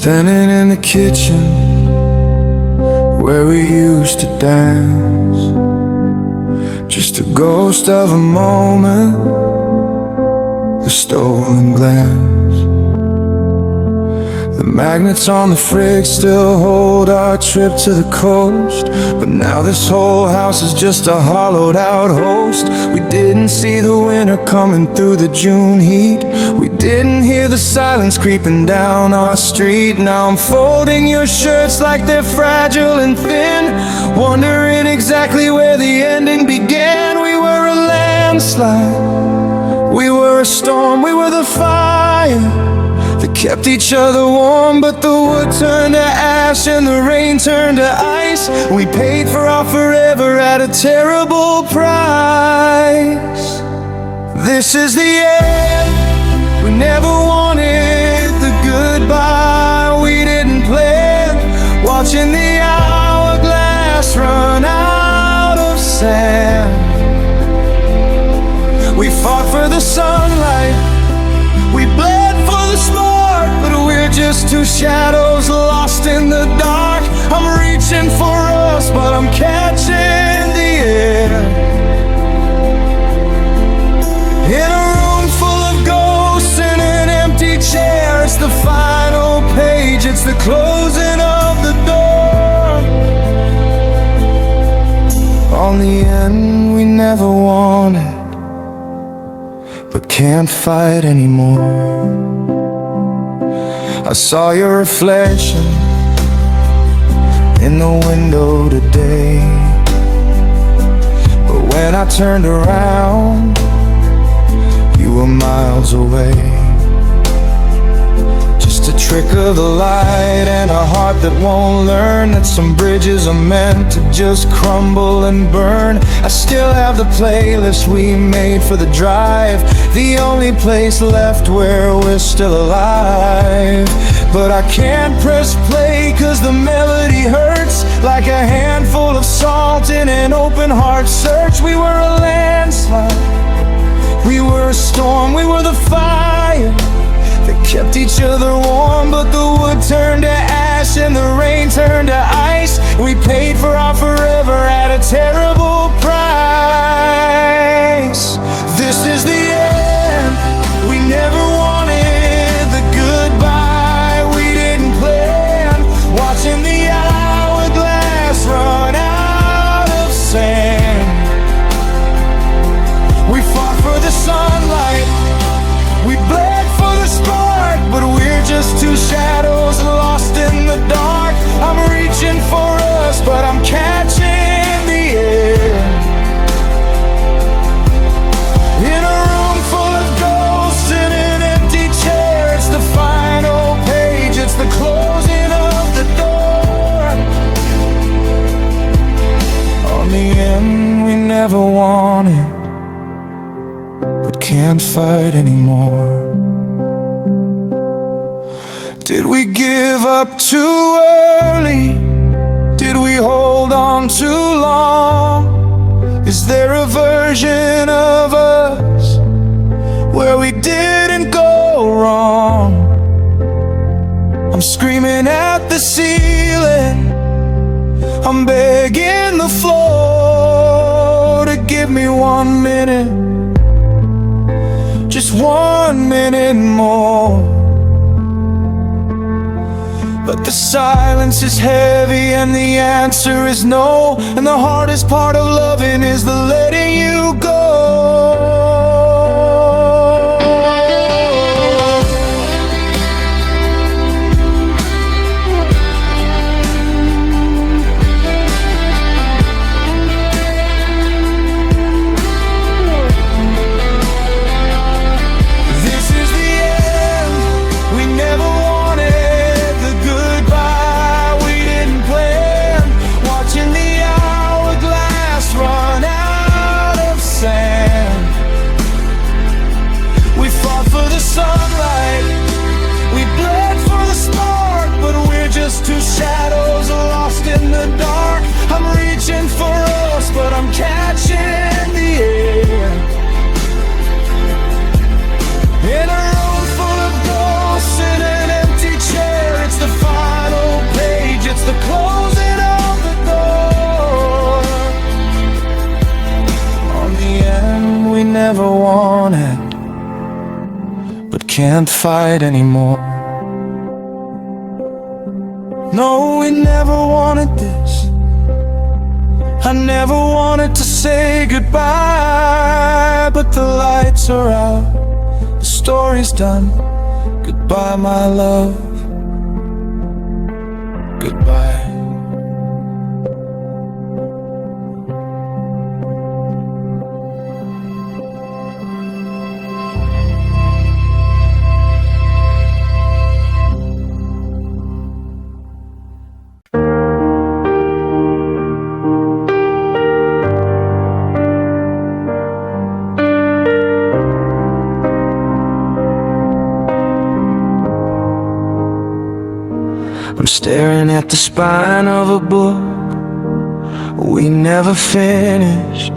Standing in the kitchen where we used to dance, just a ghost of a moment, the stolen glance. The magnets on the fridge still hold our trip to the coast, but now this whole house is just a hollowed out host. We didn't see the winter coming through the June heat. We didn't hear the silence creeping down our street. Now I'm folding your shirts like they're fragile and thin, wondering exactly where the ending began. We were a landslide, we were a storm, we were the fire that kept each other warm, but the wood turned to ash and the rain turned to ice. We paid for our forever at a terrible price. This is the end, we never wanted the goodbye we didn't plan. Watching the hourglass run out of sand. We fought for the sunlight, we bled for the spark, but we're just two shadows lost in the dark. I'm reaching for us, but I'm catching the air. In a room full of ghosts in an empty chair, it's the final page, it's the closing of the door. On the end we never wanted, but can't fight anymore. I saw your reflection in the window today, but when I turned around, you were miles away. Just a trick of the light and a heart that won't learn that some bridges are meant to just crumble and burn. I still have the playlist we made for the drive, the only place left where we're still alive. But I can't press play cause the melody hurts like a handful of salt in an open heart search. We were a landslide, we were a storm, we were the fire that kept each other warm, but the wood turned to ash and the rain turned to ice. We paid for our forever at a terrible price. This is the end, we never wanted the goodbye we didn't plan. Watching the hourglass run out of sand. We fought for the sunlight, we bled for the spark, but we're just two shadows lost in the dark. I'm reaching for us, but I'm catching the air. In a room full of ghosts in an empty chair, it's the final page, it's the closing of the door. On the end we never wanted, but can't fight anymore. Did we give up too early? Did we hold on too long? Is there a version of us where we didn't go wrong? I'm screaming at the ceiling, I'm begging the floor to give me 1 minute, just 1 minute more. But the silence is heavy and the answer is no, and the hardest part of loving is the letting you go. Watching the hourglass run out of sand. can't fight anymore. No, we never wanted this. I never wanted to say goodbye, but the lights are out, the story's done. Goodbye, my love. Goodbye. I'm staring at the spine of a book we never finished,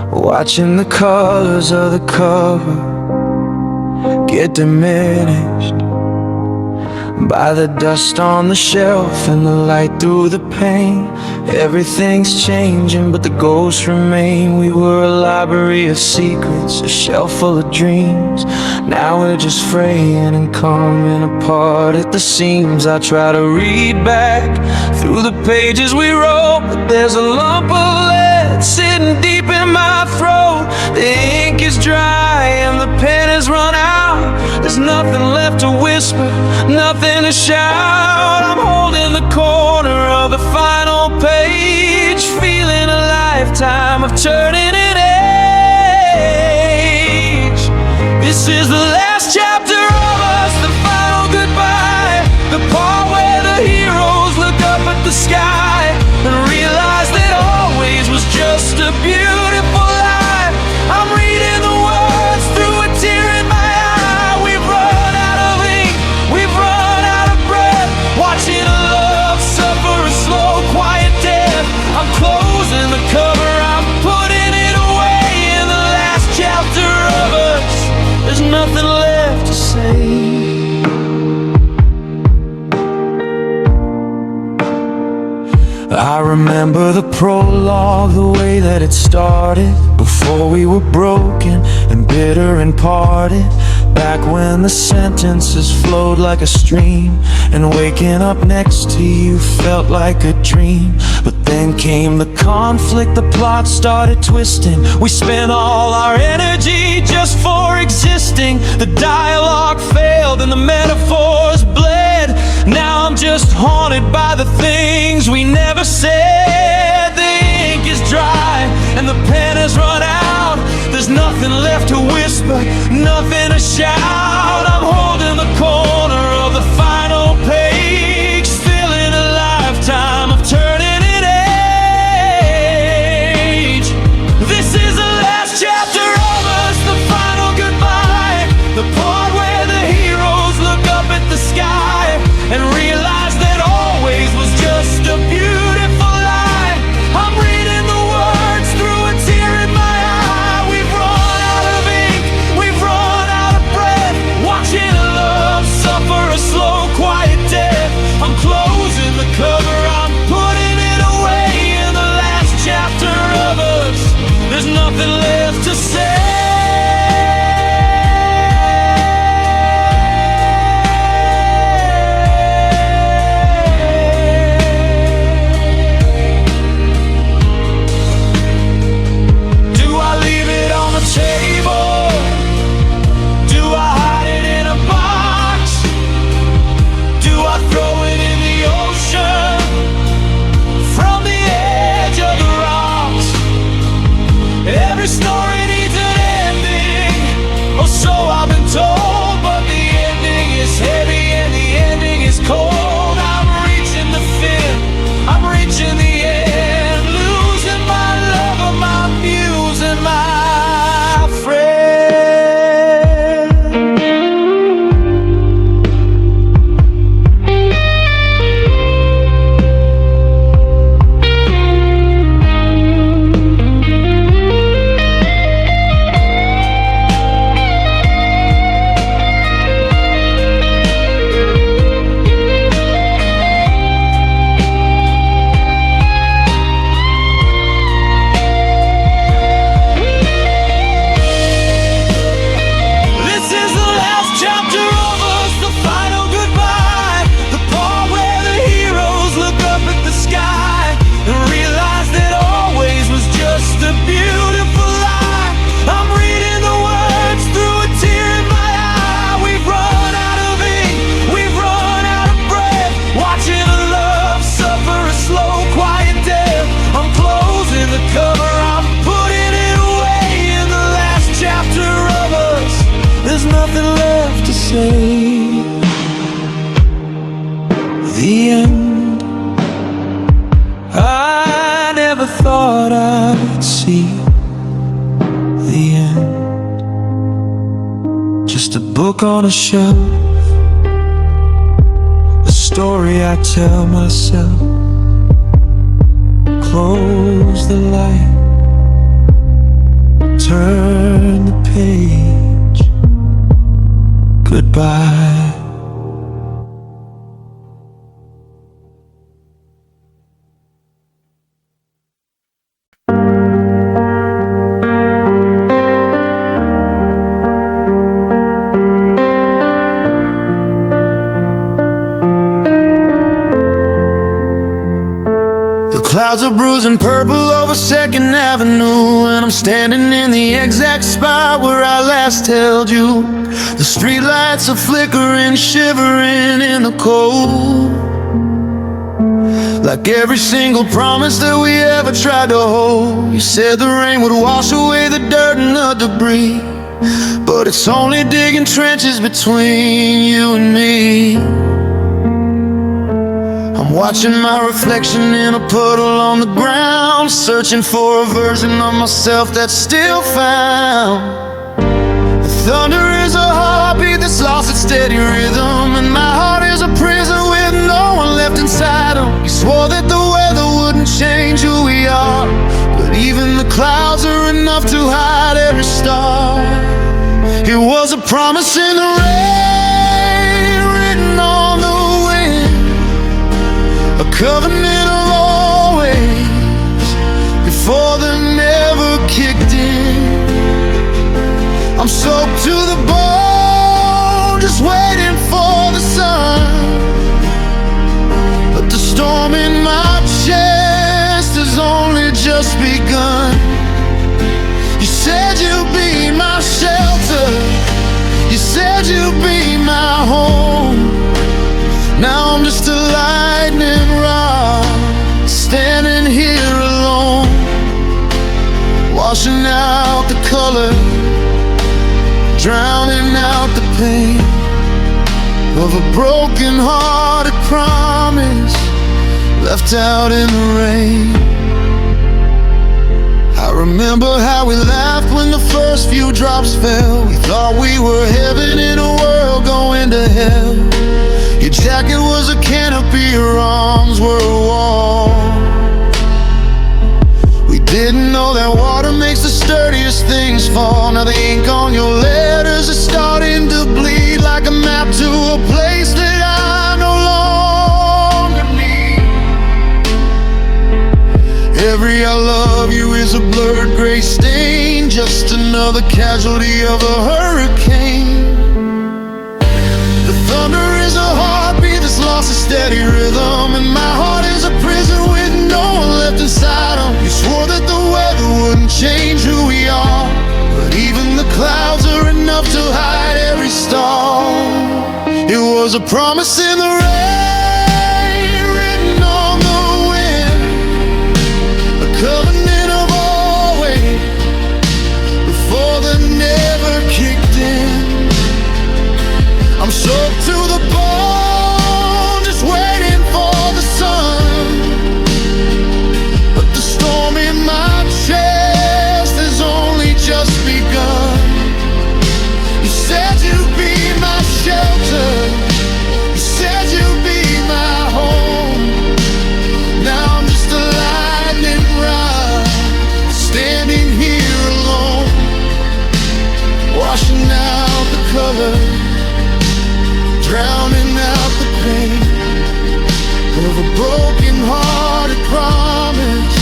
watching the colors of the cover get diminished by the dust on the shelf and the light through the pane. Everything's changing, but the ghosts remain. We were a library of secrets, a shelf full of dreams. Now we're just fraying and coming apart at the seams. I try to read back through the pages we wrote, but there's a lump of lead sitting deep in my throat. The ink is dry and the pen has run out. There's nothing left to whisper, nothing to shout. I'm holding the corner of the final page, feeling a lifetime of turning an age. This is the last chapter of us, the final goodbye, the part where the heroes look up at the sky and realize that always was just a beautiful lie. I'm reading the words through a tear in my eye. We've run out of ink, we've run out of breath, watching a love suffer a slow, quiet death. I'm closing the cover, I'm putting it away. In the last chapter of us, there's nothing left to say. I remember the prologue, the way that it started, before we were broken and bitter and parted. Back when the sentences flowed like a stream, and waking up next to you felt like a dream. But then came the conflict, the plot started twisting. We spent all our energy just for existing. The dialogue failed and the metaphors bled. Now I'm just haunted by the things we never said. The ink is dry and the pen has run out. There's nothing left to whisper, nothing to shout. I'm holding the corner of the final page, still in a lifetime of turning an age. This is the last chapter of us, the final goodbye, the part where the heroes look up at the sky and realize that always was just a beautiful lie. I'm reading the words through a tear in my eye. We've run out of ink, we've run out of breath, watching say the end. I never thought I'd see the end. Just a book on a shelf, a story I tell myself. Close the light, turn the page, goodbye. Clouds are bruising purple over 2nd Avenue, and I'm standing in the exact spot where I last held you. The streetlights are flickering, shivering in the cold, like every single promise that we ever tried to hold. You said the rain would wash away the dirt and the debris, but it's only digging trenches between you and me. I'm watching my reflection in a puddle on the ground, searching for a version of myself that's still found. The thunder is a heartbeat that's lost its steady rhythm, and my heart is a prison with no one left inside him. You swore that the weather wouldn't change who we are, but even the clouds are enough to hide every star. It was a promise in the rain, written on the a covenant of always, before the never kicked in. I'm soaked to the bone, just waiting for the sun, but the storm in my chest has only just begun. You said you'd be my shelter, you said you'd be my home. Now I'm just a lightning rod, standing here alone, washing out the color, drowning out the pain of a broken-hearted promise left out in the rain. I remember how we laughed when the first few drops fell. We thought we were heaven in a world going to hell. Your jacket was a canopy, your arms were a wall. We didn't know that water makes the sturdiest things fall. Now the ink on your letters is starting to bleed, like a map to a place that I no longer need. Every I love you is a blurred gray stain, just another casualty of a hurricane. The thunder is a heartbeat that's lost its steady rhythm, and my heart is a prison with no one left inside him. You swore that the weather wouldn't change who we are, but even the clouds are enough to hide every star. It was a promise in the rain, written on the wind, a covenant of always, before the never kicked in. I'm soaked to the bone, just waiting for the sun, but the storm in my chest has only just begun. You said you'd be my shelter, you said you'd be my home. Now I'm just a lightning rod, standing here alone, washing out the color, drowning out the pain of a broken-hearted promise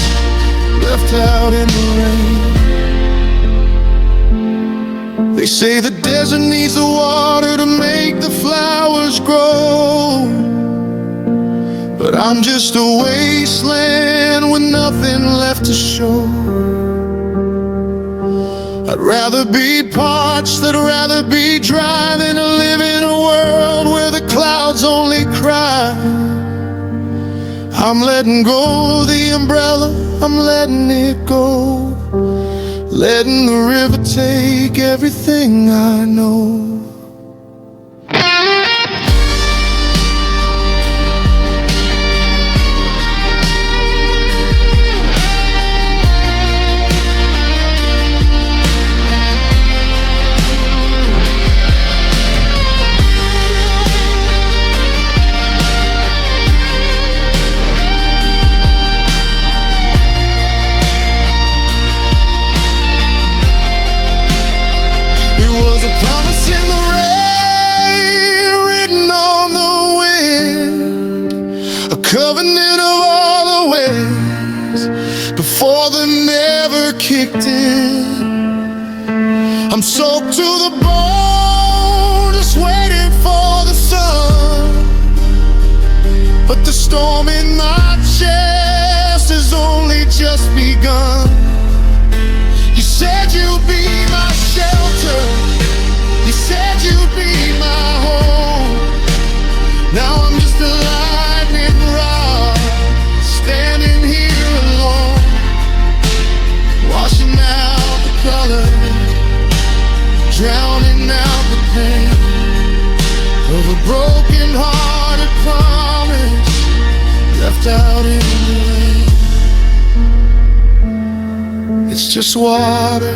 left out in the rain. They say the desert needs the water to make the flowers grow, but I'm just a wasteland with nothing left to show. I'd rather be parched, I'd rather be dry than to live in a world where the clouds only cry. I'm letting go of the umbrella, I'm letting it go, letting the river take everything I know. covenant of all the ways before the never kicked in. I'm soaked to the bone, just waiting for the sun. But the storm in my chest has only just begun. You said you'd be my shelter, you said you'd be my home. Now I'm just a lightning rod, standing here alone, washing out the color, drowning out the pain of a broken-hearted promise left out in the rain. It's just water,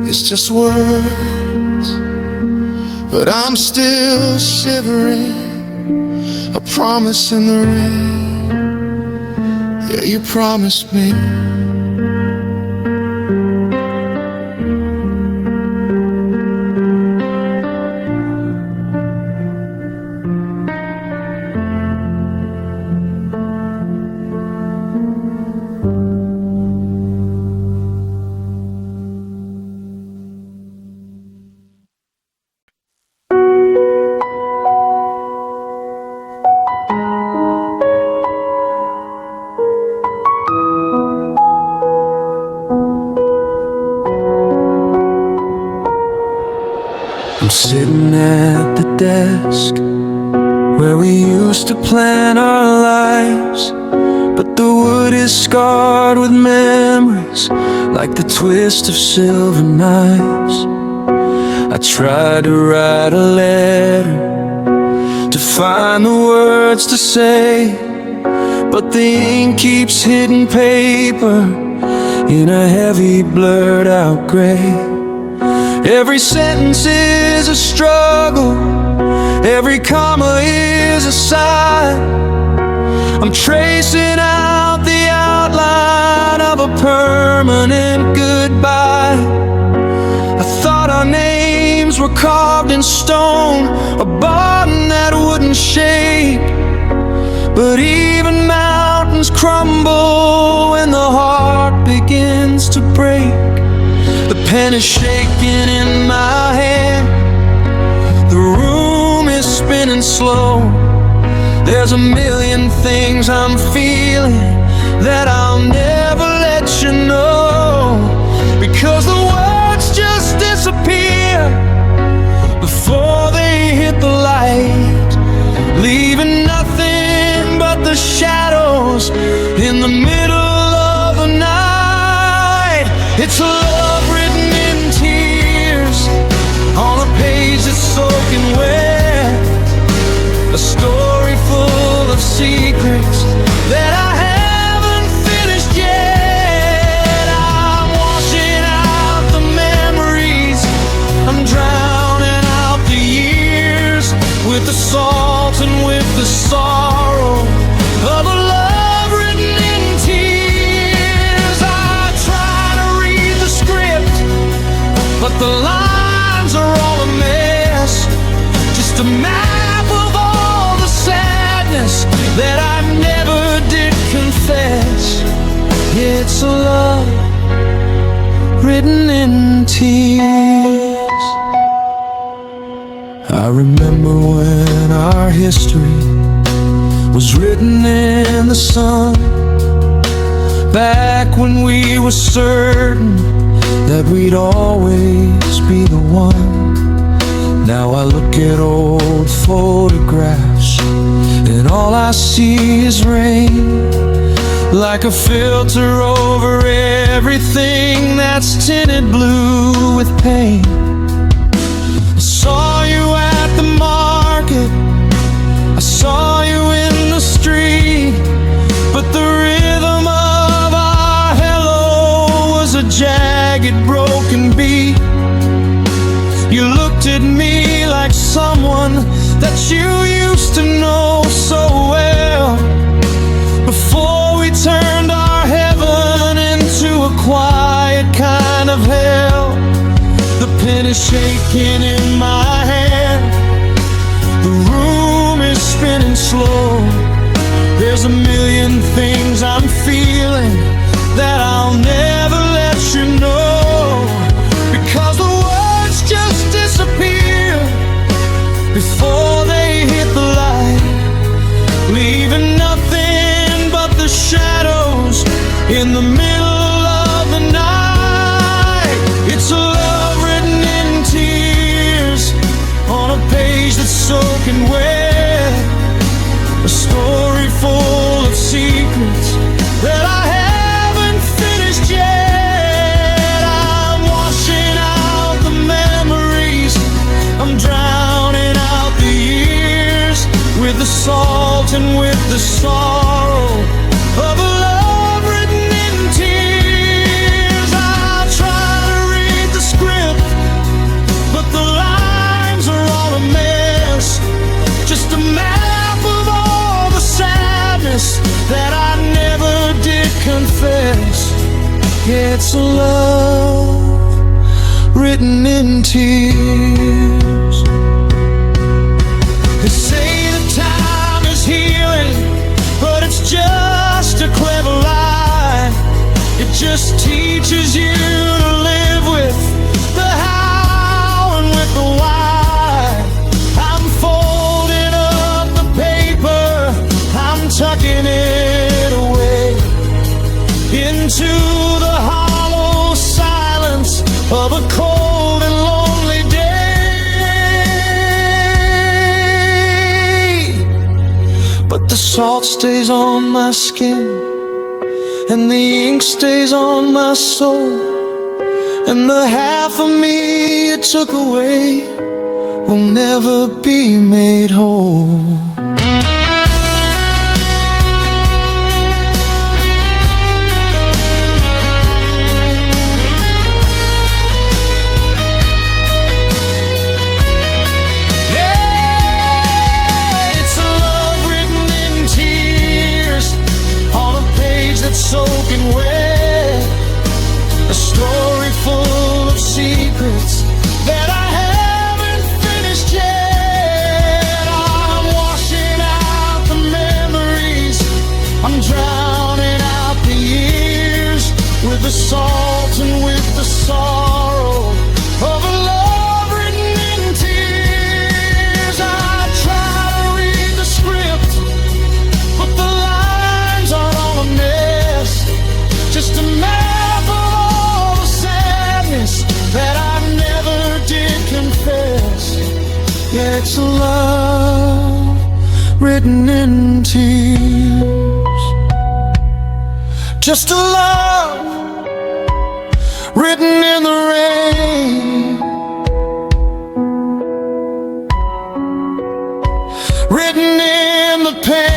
it's just words, but I'm still shivering, a promise in the rain. Yeah, you promised me. I'm sitting at the desk where we used to plan our lives, but the wood is scarred with memories like the twist of silver knives. I tried to write a letter to find the words to say, but the ink keeps hitting paper in a heavy blurred out gray. Every sentence is a struggle, every comma is a sigh. I'm tracing out the outline of a permanent goodbye. I thought our names were carved in stone, a bond that wouldn't shake. But even mountains crumble when the heart begins to break. The pen is shaking in my hand, the room is spinning slow. There's a million things I'm feeling that I'll never let you know, because the words just disappear before they hit the light, leaving nothing but the shadows in the middle of the night. It's a love written in tears on a page that's soaking wet, a story full of secrets that I haven't finished yet. I'm washing out the memories, I'm drowning out the years with the salt and with the sorrow of a love written in tears. I try to read the script, but the lines are all a mess, just a map of all the sadness that I never did confess. It's a love written in tears. I remember when our history was written in the sun, back when we were certain that we'd always be the one. Now I look at old photographs and all I see is rain, like a filter over everything that's tinted blue with pain. I saw you at the market, I saw you in the street, but the rhythm of our hello was a jagged, broken beat. You looked at me like someone that you used to know so well, before we turned our heaven into a quiet kind of hell. The pen is shaking in my hand, the room is spinning slow. There's a million things I'm feeling that I'll never let you know, because the words just disappear before they hit the light, leaving nothing but the shadows in the middle of the night. It's a love written in tears on a page that's soaking wet, a story full of secrets that I haven't finished yet. I'm washing out the memories, I'm drowning out the years with the salt and with the sorrow of a love written in tears. I'll try to read the script, but the lines are all a mess, just a map of all the sadness that I never did confess. It's a love written in tears. They say the time is healing, but it's just a clever lie. It just teaches you to live with the how and with the why. I'm folding up the paper, I'm tucking it away into the hollow silence of a cold and lonely day. But the salt stays on my skin, and the ink stays on my soul, and the half of me you took away will never be made whole. Soaking wet, a story full of secrets that I haven't finished yet. I'm washing out the memories, I'm drowning out the years with the salt and with the sorrow of a love written in tears. I try to read the script, but the lines are all a mess, just a map of all the sadness that I never did confess. Yeah, it's a love written in tears, just a love written in the rain, written in the pain.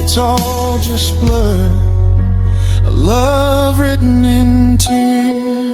It's all just blur, a love written in tears.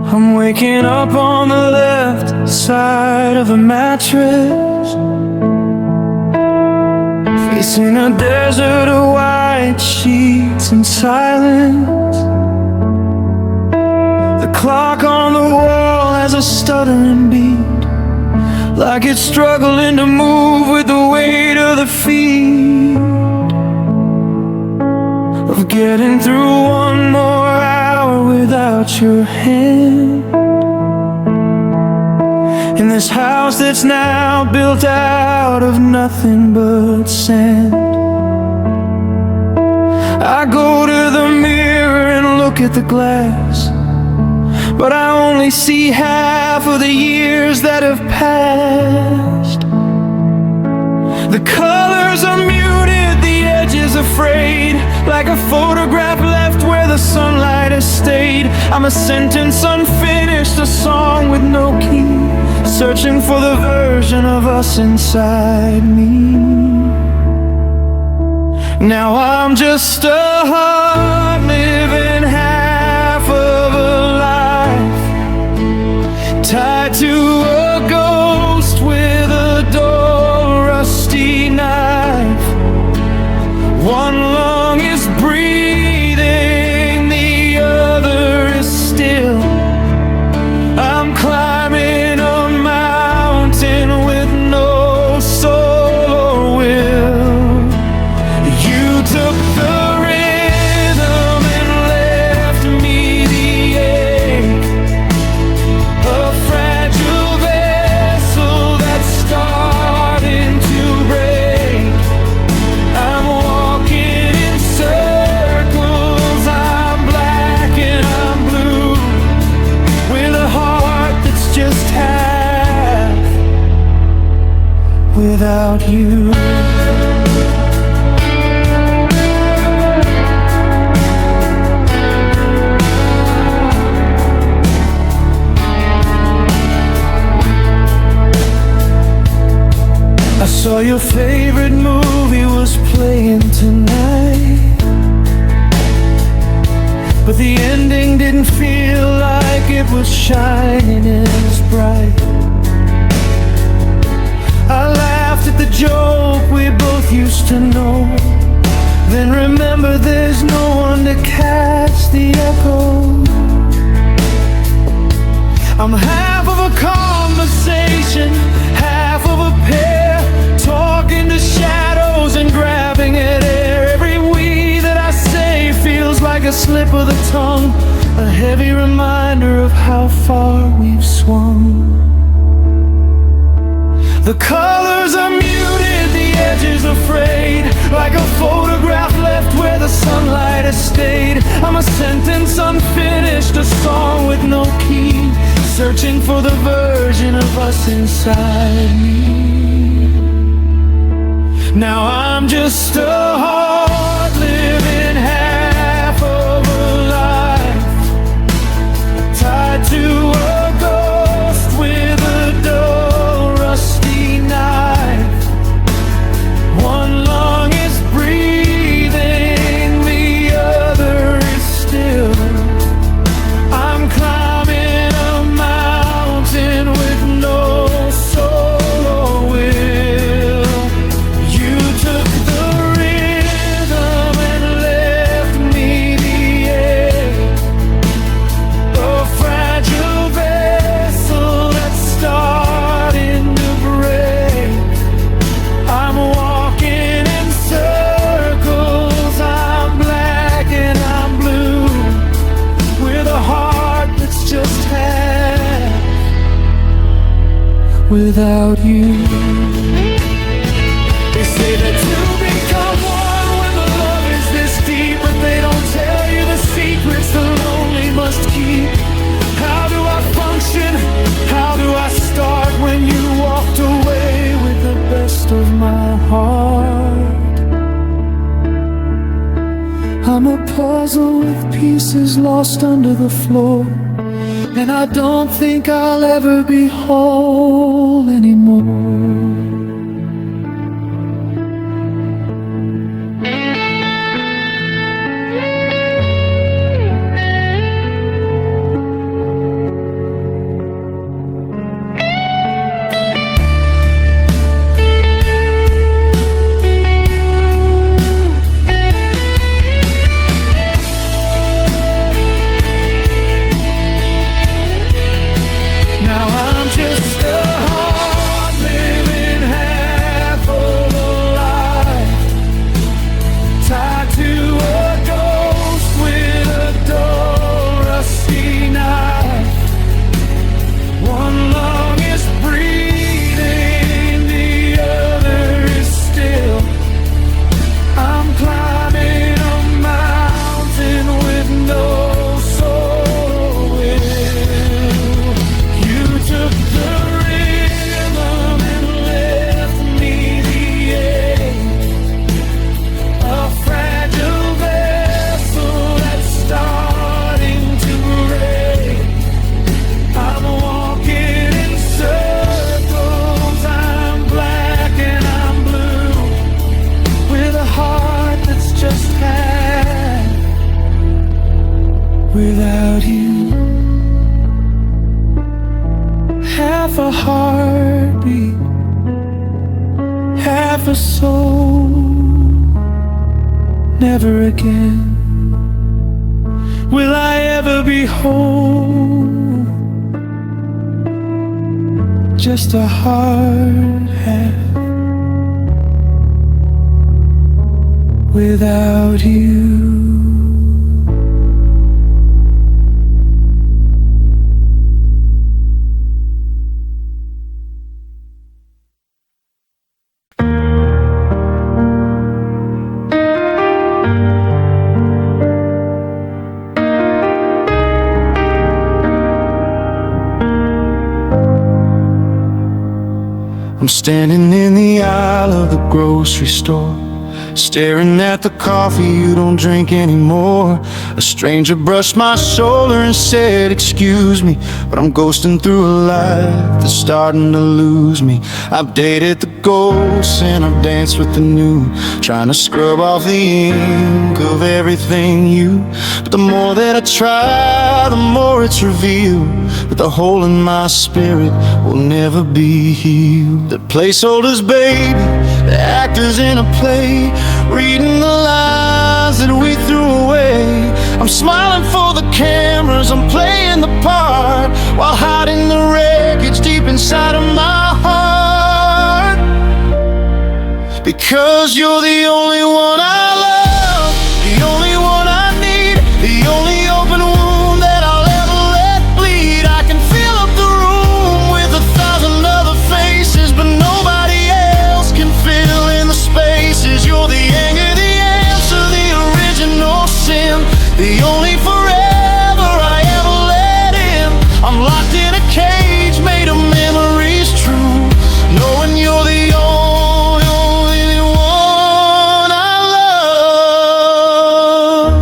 I'm waking up on the left side of a mattress, facing a desert of white sheets and silence. The clock on the wall has a stuttering beat, like it's struggling to move with the weight of the feet, of getting through one more hour without your hand. In this house that's now built out of nothing but sand, I go to the mirror and look at the glass, but I only see half of the years that have passed. The colors are muted, the edges are afraid, like a photograph left where the sunlight has stayed. I'm a sentence unfinished, a song with no key, searching for the version of us inside me. Now I'm just a heart living half of a life, tied to a ghost with a dull, rusty knife. One lung is breathing, the other is still. I'm climbing a mountain with no soul or will. You took the rhythm and left me the ache, a fragile vessel that's starting to break. I'm walking in circles, I'm black and I'm blue, with a heart that's just half without you. I saw your favorite movie was playing tonight, but the ending didn't feel like it was shining as bright. I laughed at the joke we both used to know, then remember there's no one to catch the echo. I'm half of a conversation, half of a pair, talking to shadows and grabbing at air. Every we that I say feels like a slip of the tongue, a heavy reminder of how far we've swung. The colors are muted, the edges are frayed, like a photograph left where the sunlight has stayed. I'm a sentence unfinished, a song with no key, searching for the version of us inside me. Now I'm just a heart living half of a life, tied to a ghost with a dull, rusty knife. One lung is breathing, the other is still. I'm climbing a mountain with no soul or will. You took the rhythm and left me the ache, a fragile vessel that's starting to break. I'm walking in circles, I'm black and I'm blue, with a heart that's just half without you. They say that two become one when the love is this deep, but they don't tell you the secrets the lonely must keep. How do I function? How do I start when you walked away with the best of my heart? I'm a puzzle with pieces lost under the floor, and I don't think I'll ever be whole anymore. Now I'm just a heart living never again will I ever be whole. Just a hard hat without you. I'm standing in the aisle of the grocery store, staring at the coffee you don't drink anymore. A stranger brushed my shoulder and said, "Excuse me, but I'm ghosting through a life that's starting to lose me." I've dated the ghosts and I've danced with the new, trying to scrub off the ink of everything you. But the more that I try, the more it's revealed that the hole in my spirit will never be healed. The placeholders, baby, the actors in a play, reading the lines that we threw away. I'm smiling for the cameras, I'm playing the part, while hiding the wreckage deep inside of my heart. Because you're the only one I love, the only one I need, the only open wound that I'll ever let bleed. I can fill up the room with 1,000 other faces, but nobody else can fill in the spaces. You're the anger, the answer, the original sin, the only forever I ever let in. I'm locked in a cage made of memories true, knowing you're the only one I love.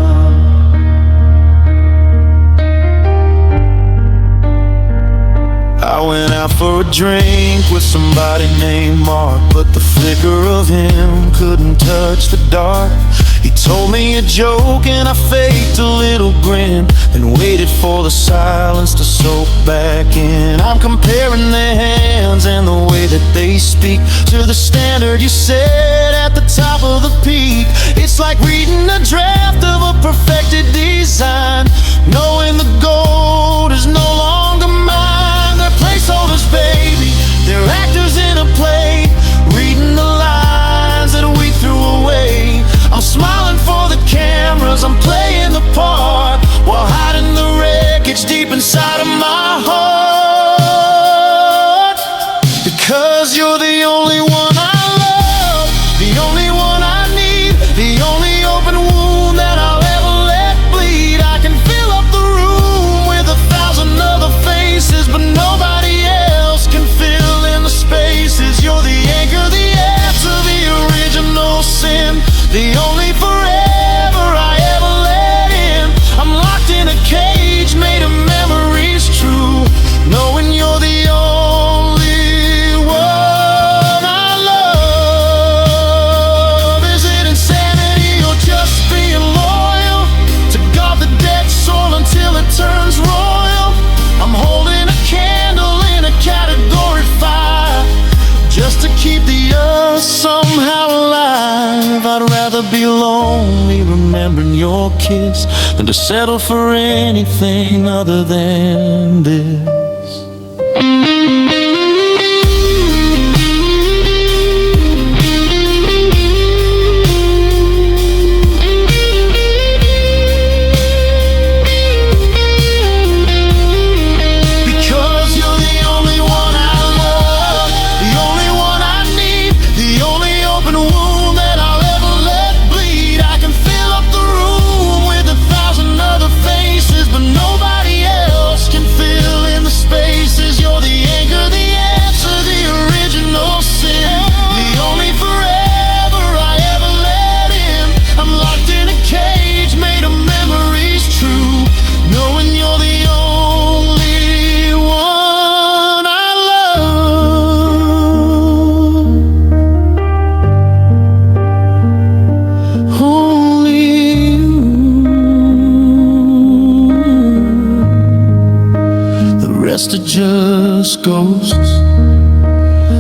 I went out for a drink with somebody named Mark, but the flicker of him couldn't touch the dark. He told me a joke and I faked a little grin, then waited for the silence to soak back in. I'm comparing their hands and the way that they speak to the standard you set at the top of the peak. It's like reading a draft of a perfected design, knowing the gold is no longer mine. They're placeholders, baby, they're actors in a play, reading the lines that we threw away. I'm smiling for the cameras, I'm playing the part, while hiding the wreckage deep inside of my heart. Because you're the only one I love, the only one I need, the only open wound that I'll ever let bleed. I can fill up the room with 1,000 other faces, but nobody else can fill in the spaces. You're the anchor, the answer, the original sin, the only forever I ever let in. I'm locked in a cage made of memories true, knowing you're the only one I love. Is it insanity or just being loyal to guard the dead soul until it turns royal? I'm holding a candle in a category 5, just to keep the earth somehow alive. I'd rather be lonely remembering your kiss than to settle for anything other than this. Rest are just ghosts,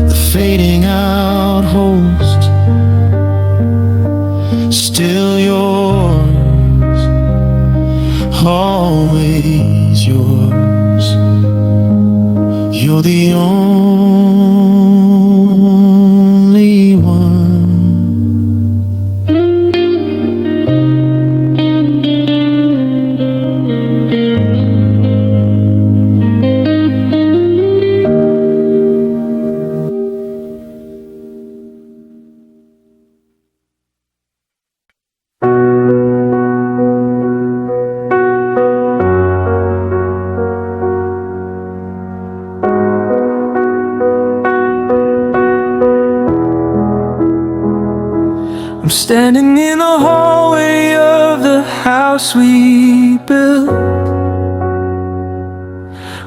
the fading out host. Still you're always yours. You're the only one. I'm standing in the hallway of the house we built,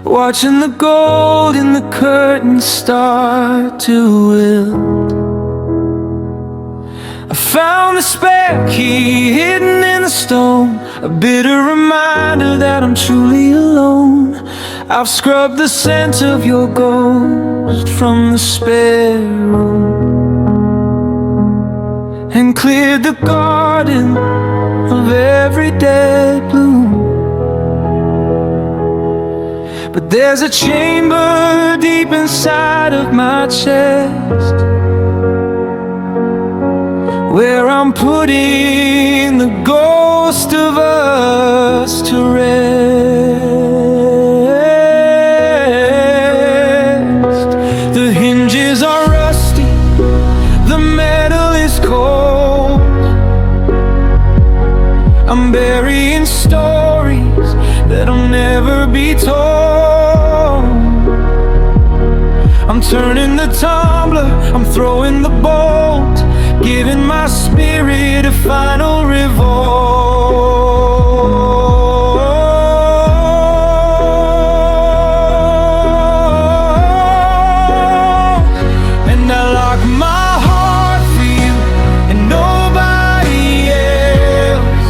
watching the gold in the curtains start to wilt. I found the spare key hidden in the stone, a bitter reminder that I'm truly alone. I've scrubbed the scent of your ghost from the spare room and cleared the garden of every dead bloom. But there's a chamber deep inside of my chest where I'm putting the ghost of us to rest. The hinges are rusty, the metal is cold. I'm burying stories that'll never be told. I'm turning the tumbler, I'm throwing the bolt, giving my spirit a final revolt. And I lock my heart for you and nobody else,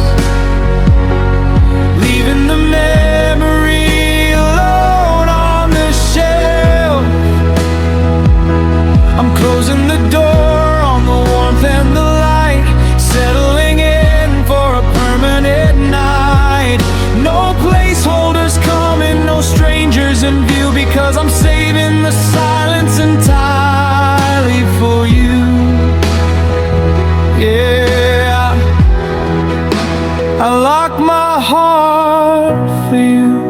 leaving the memory alone on the shelf. I'm closing the door on the warmth and the light, settling in for a permanent night. No placeholders coming, no strangers in view, because I'm saving the silence entirely for you. Yeah, I lock my heart for you.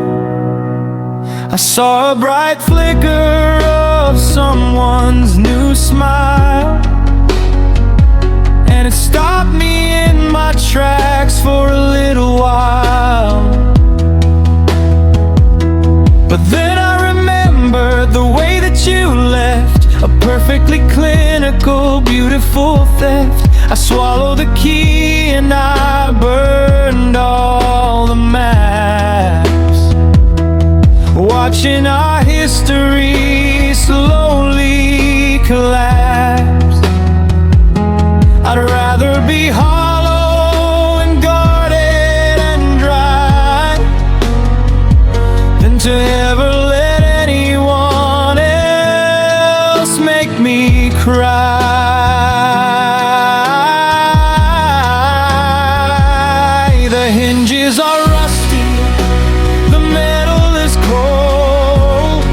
I saw a bright flicker of someone's new smile, and it stopped me in my tracks for a little while. But then I remembered the way that you left, a perfectly clinical, beautiful theft. I swallowed the key and I burned all the maps, watching our history slowly collapse. I'd rather be hollow and guarded and dry than to ever let anyone else make me cry. The hinges are rusty, the metal is cold.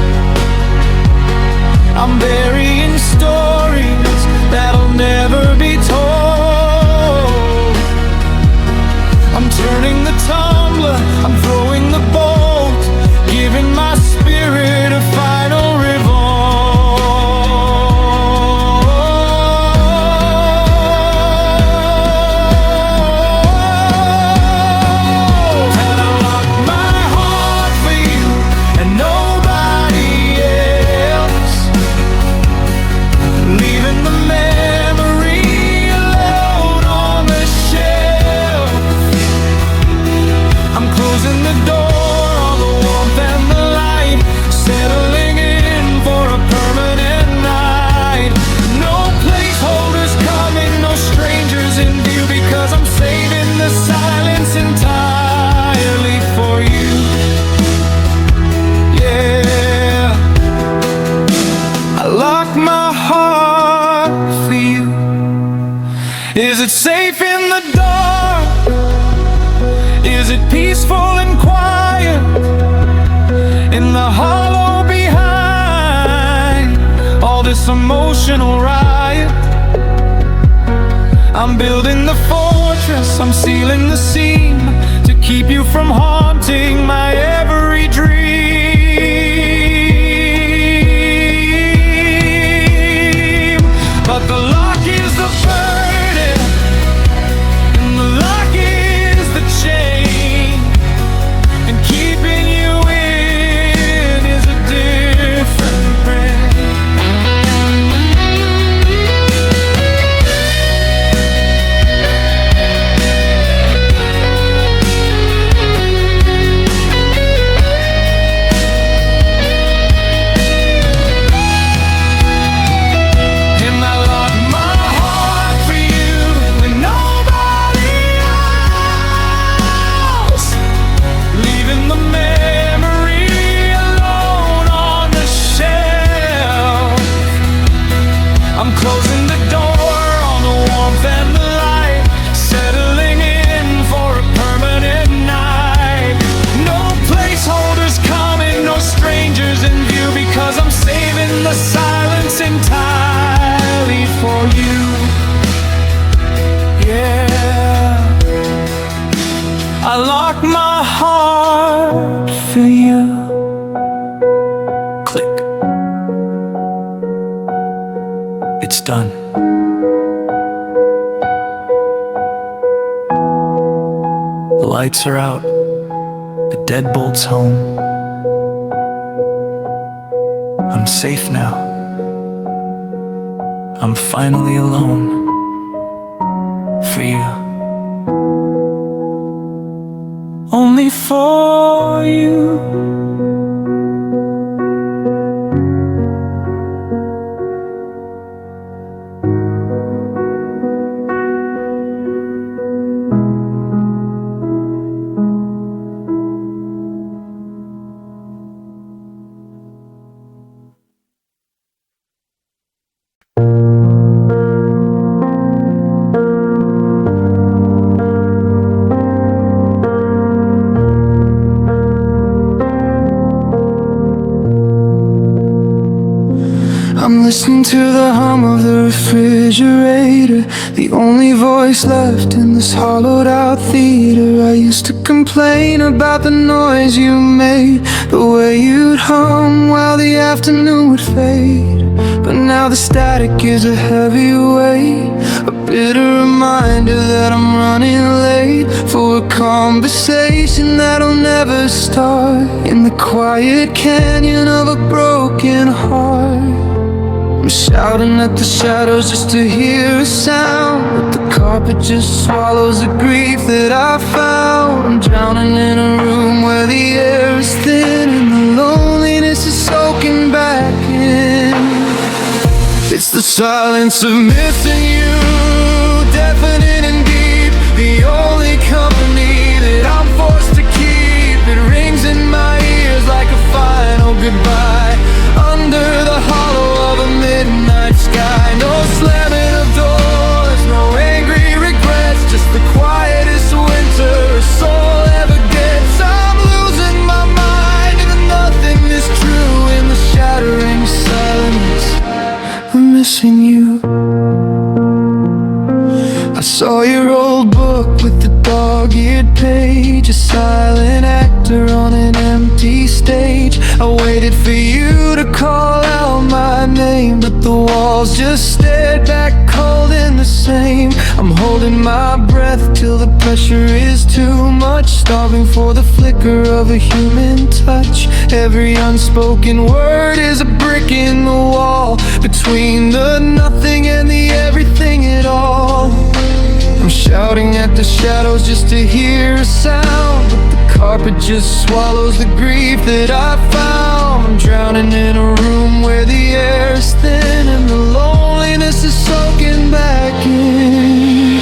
I'm burying stories that'll never be told. I'm turning the tumbler, I'm throwing the bolt, giving my spirit a final revolt. And I lock my heart for you and nobody else, leaving the memory alone on the shelf. I'm closing the door on the warmth and the light, settling in for a permanent night. No placeholders coming, no strangers in view, because I'm saving the silence entirely for you. Yeah, I lock my heart for you. Is it safe in the dark? Is Is it peaceful and quiet in the hollow behind all this emotional riot? I'm building the fortress, I'm sealing the seam to keep you from haunting my every dream. But the lock is the burden, and the lock is the chain, and keeping you in is a different pain. I'm closing the door on the warmth and the light, settling in for a permanent night. No placeholders coming, no strangers in view, because I'm saving the silence entirely for you. Yeah, I lock my heart for you. Click. It's done. The lights are out, the deadbolt's home. I'm safe now. I'm finally alone for you. Only for you. I'm listening to the hum of the refrigerator, the only voice left in this hollowed out theater. I used to complain about the noise you made, the way you'd hum while the afternoon would fade. But now the static is a heavy weight, a bitter reminder that I'm running late for a conversation that'll never start in the quiet canyon of a broken heart. I'm shouting at the shadows just to hear a sound, but the carpet just swallows the grief that I found. I'm drowning in a room where the air is thin and the loneliness is soaking back in. It's the silence of missing you, deafening and deep, the only company that I'm forced to keep. It rings in my ears like a final goodbye under the hollow of a midnight sky. No slamming of doors, no angry regrets, just the quietest winter a soul ever gets. I'm losing my mind and nothing is true in the shattering silence. I'm missing you. I saw your old book with the dog-eared page, a silent actor on an empty stage. I waited for you to call out my name, but the walls just stared back cold and the same. I'm holding my breath till the pressure is too much, starving for the flicker of a human touch. Every unspoken word is a brick in the wall, between the nothing and the everything at all. I'm shouting at the shadows just to hear a sound, but the carpet just swallows the grief that I found. I'm drowning in a room where the air is thin and the loneliness is soaking back in.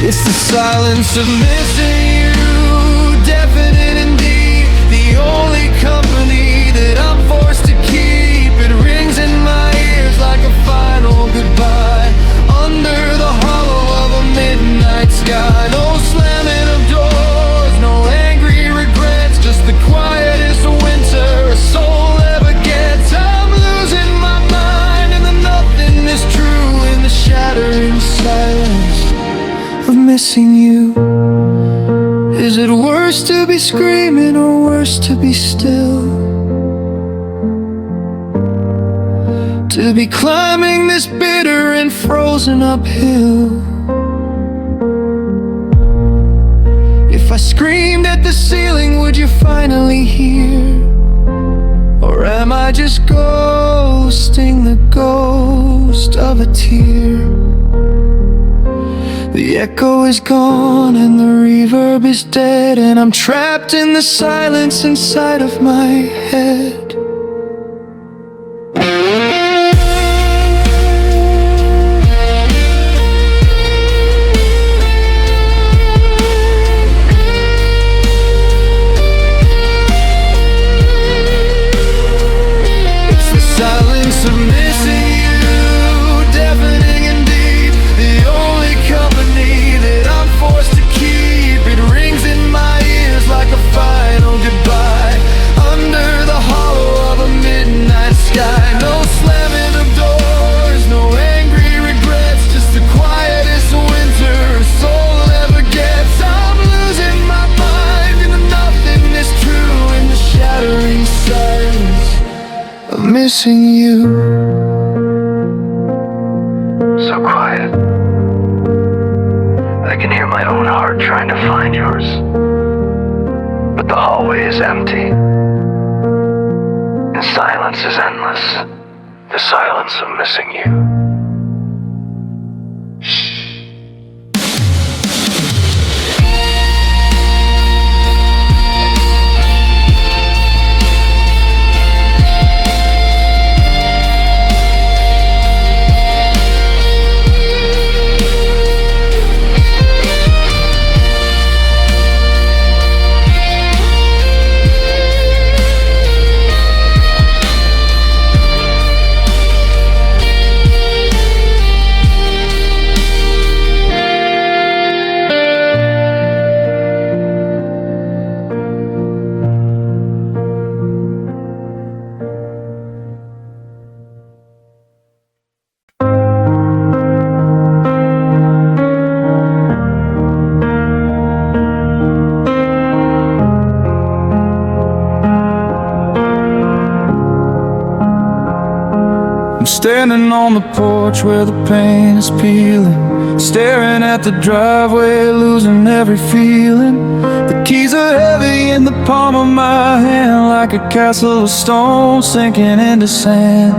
It's the silence of missing you, deafening and deep, the only company that I'm forced to keep. It rings in my ears like a final goodbye under the hollow of a midnight sky. No slamming of doors, no missing you. Is it worse to be screaming or worse to be still? To be climbing this bitter and frozen uphill. If I screamed at the ceiling, would you finally hear? Or am I just ghosting the ghost of a tear? The echo is gone and the reverb is dead, and I'm trapped in the silence inside of my head. Silence of missing you, deafening and deep. The only company that I'm forced to keep. It rings in my ears like a final goodbye. Under the hollow of a midnight sky. No slamming of doors, no angry regrets. Just the quietest winter a soul ever gets. I'm losing my mind, and nothing is true in the shattering silence of missing you. So quiet. I can hear my own heart trying to find yours. But the hallway is empty. And silence is endless. The silence of missing you. Shh. Standing on the porch where the paint is peeling, staring at the driveway, losing every feeling. The keys are heavy in the palm of my hand, like a castle of stone sinking into sand.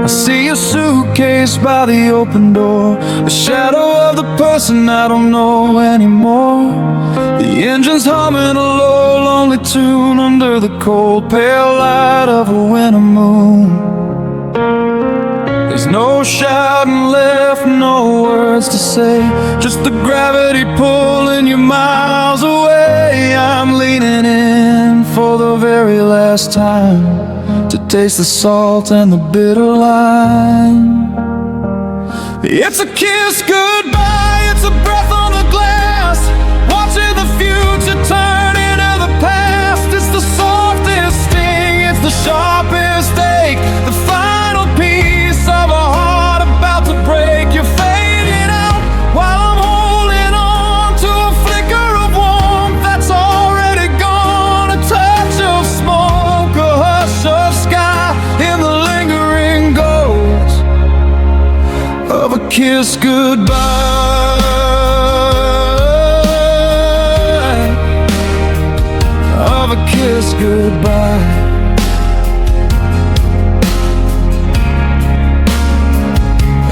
I see a suitcase by the open door, a shadow of the person I don't know anymore. The engine's humming a low, lonely tune under the cold, pale light of a winter moon. There's no shouting left, no words to say, just the gravity pulling you miles away. I'm leaning in for the very last time to taste the salt and the bitter lime. It's a kiss goodbye, it's a breath on the glass, watching the future turn into the past. It's the softest sting, it's the sharpest ache, the final piece of a heart about to break. You're fading out while I'm holding on to a flicker of warmth that's already gone. A touch of smoke, a hush of sky, in the lingering ghost of a kiss goodbye, of a kiss goodbye.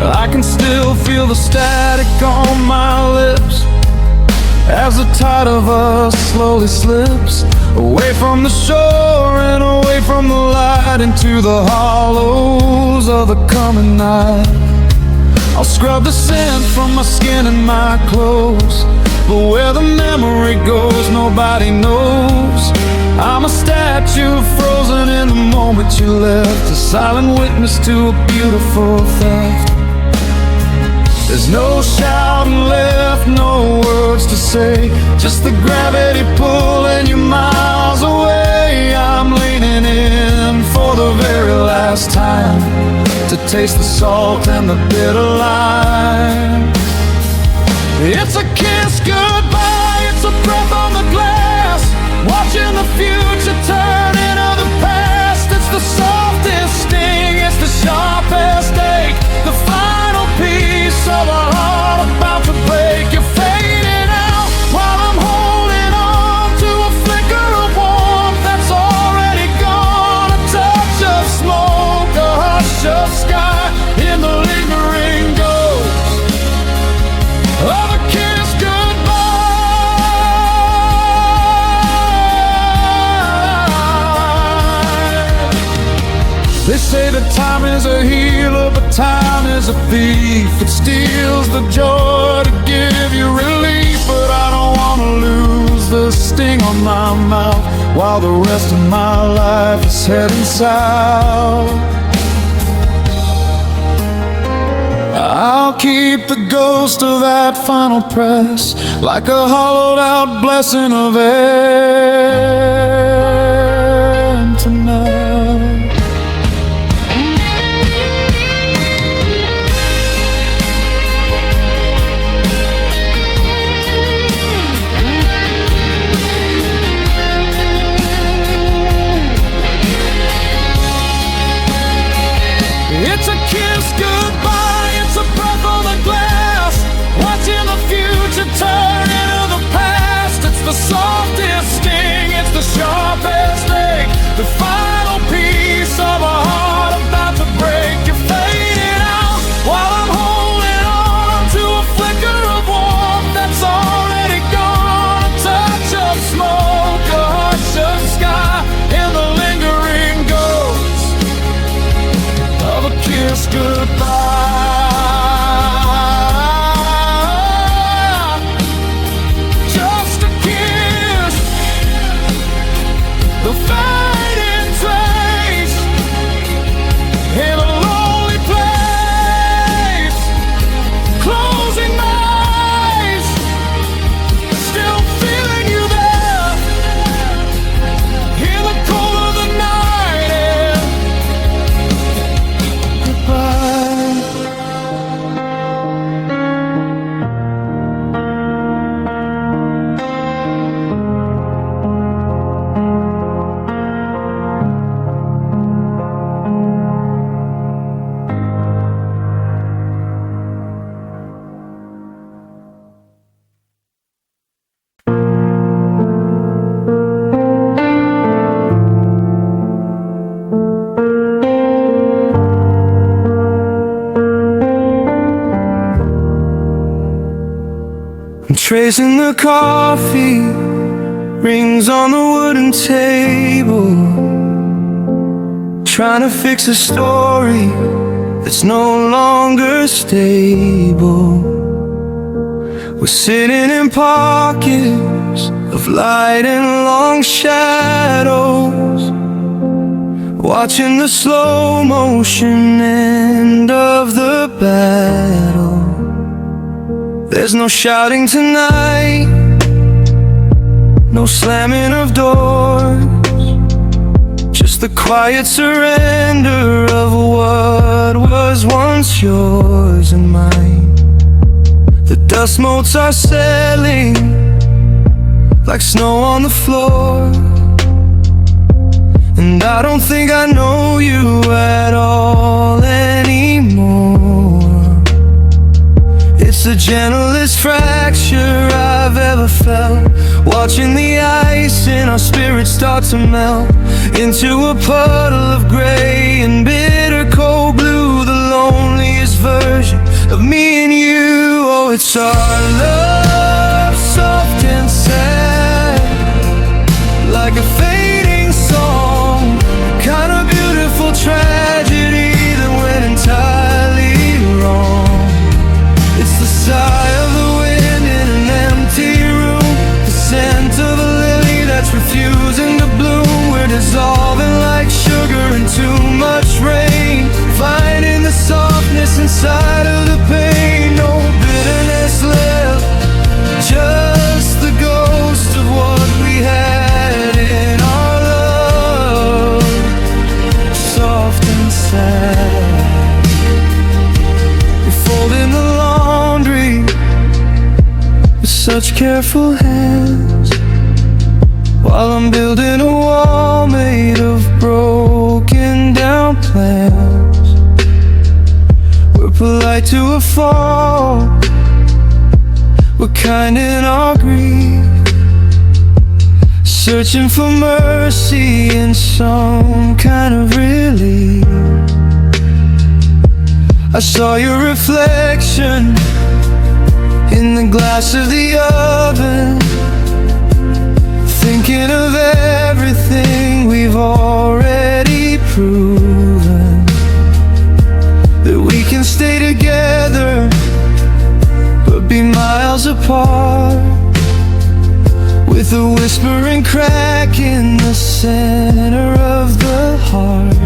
I can still feel the static on my lips as the tide of us slowly slips away from the shore and away from the light into the hollows of the coming night. I'll scrub the sand from my skin and my clothes, but where the memory goes nobody knows. I'm a statue frozen in the moment you left, a silent witness to a beautiful theft. There's no shouting left, no words to say, just the gravity pulling you miles away. I'm leaning in for the very last time to taste the salt and the bitter lime. It's a kiss goodbye, it's a breath on the glass, watching the future turn into the past. It's the softest sting, it's the sharpest ache, the final piece of a heart about to break. You're fading out while I'm holding on to a flicker of warmth that's already gone. A touch of smoke, a hush of sky in the lingering ghost of a kiss goodbye. They say that time is a healer, but time is a thief. It steals the joy to give you relief. But I don't wanna lose the sting on my mouth while the rest of my life is heading south. I'll keep the ghost of that final press like a hollowed out blessing of Antoinette. It's a kiss goodbye, it's a breath on the glass, watching the future turn into the past. It's the softest sting, it's the sharpest ache, the final piece of a heart about to break. You're fading out while I'm holding on to a flicker of warmth that's already gone. A touch of smoke, a hush of sky in the lingering ghost of a kiss goodbye. Just a kiss, the fading trace in a lonely place. Closing my eyes, still feeling you there. In the cold of the night air. Goodbye. I'm tracing the coffee rings on the wooden table, trying to fix a story that's no longer stable. We're sitting in pockets of light and long shadows, watching the slow motion end of the battle. There's no shouting tonight, no slamming of doors, just the quiet surrender of what was once yours and mine. The dust motes are settling like snow on the floor, and I don't think I know you at all anymore. It's the gentlest fracture I've ever felt, watching the ice in our spirits start to melt into a puddle of gray and bitter cold blue, the loneliest version of me and you. Oh, it's our love, soft and sad, like a fading song, kind of beautiful tragedy that went entirely wrong. It's the sigh of the wind in an empty room, the scent of a lily that's refusing to bloom. We're dissolving like sugar in too much rain, finding the softness inside of the pain. No bitterness left, such careful hands, while I'm building a wall made of broken down plans. We're polite to a fault, we're kind in our grief, searching for mercy and some kind of relief. I saw your reflection in the glass of the oven, thinking of everything we've already proven, that we can stay together but be miles apart, with a whispering crack in the center of the heart.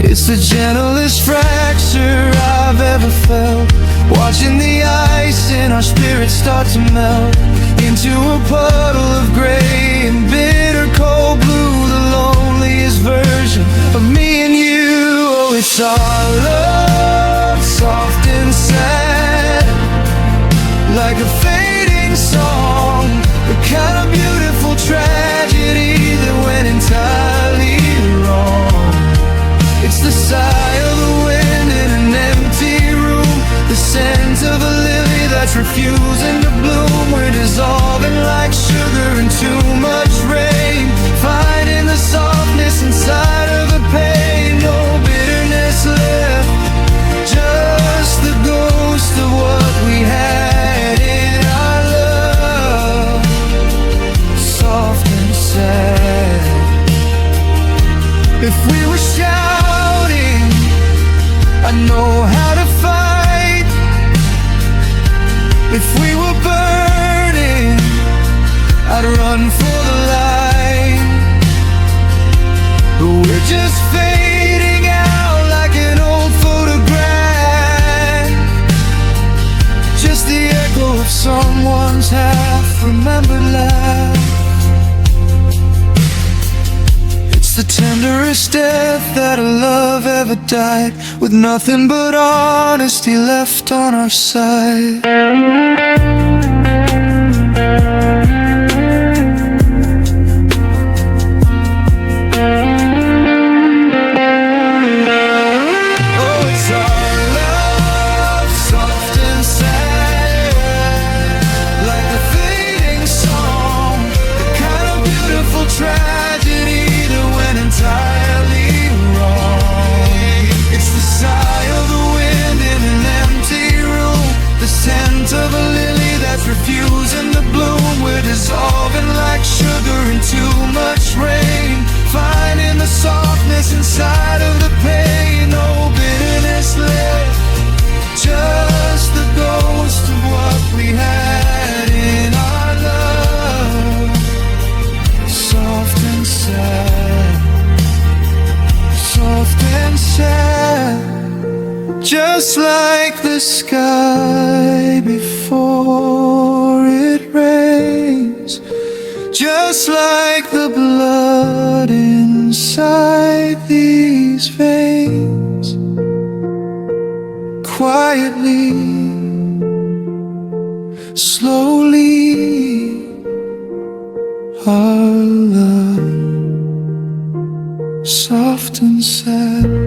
It's the gentlest fracture I've ever felt, watching the ice in our spirits start to melt into a puddle of gray and bitter cold blue, the loneliest version of me and you. Oh, it's our love, soft and sad, like a fading song, the kind of beautiful tragedy that went entirely wrong. It's the sigh of the wind in an empty room, the scent of a lily that's refusing to bloom. We're dissolving like sugar in too much rain, finding the softness inside of the pain. No bitterness left, just the ghost of what we had in our love, soft and sad. If we were shouting, I know how to fight. If we were burning, I'd run for the light. But we're just fading out like an old photograph, just the echo of someone's half-remembered laugh. It's the tenderest death that a love ever died, with nothing but honesty left on our side. Oh, it's our love, soft and sad, like a fading song, the kind of beautiful tragedy that went entirely wrong. It's the sigh of the wind in an empty room, the scent of a lily that's refusing to bloom. We're dissolving like sugar in too much rain, finding the softness inside of the pain. No bitterness left, just the ghost of what we had in our love, soft and sad, soft and sad, just like the sky before it rains, just like the blood inside these veins. Quietly, slowly, our love, soft and sad.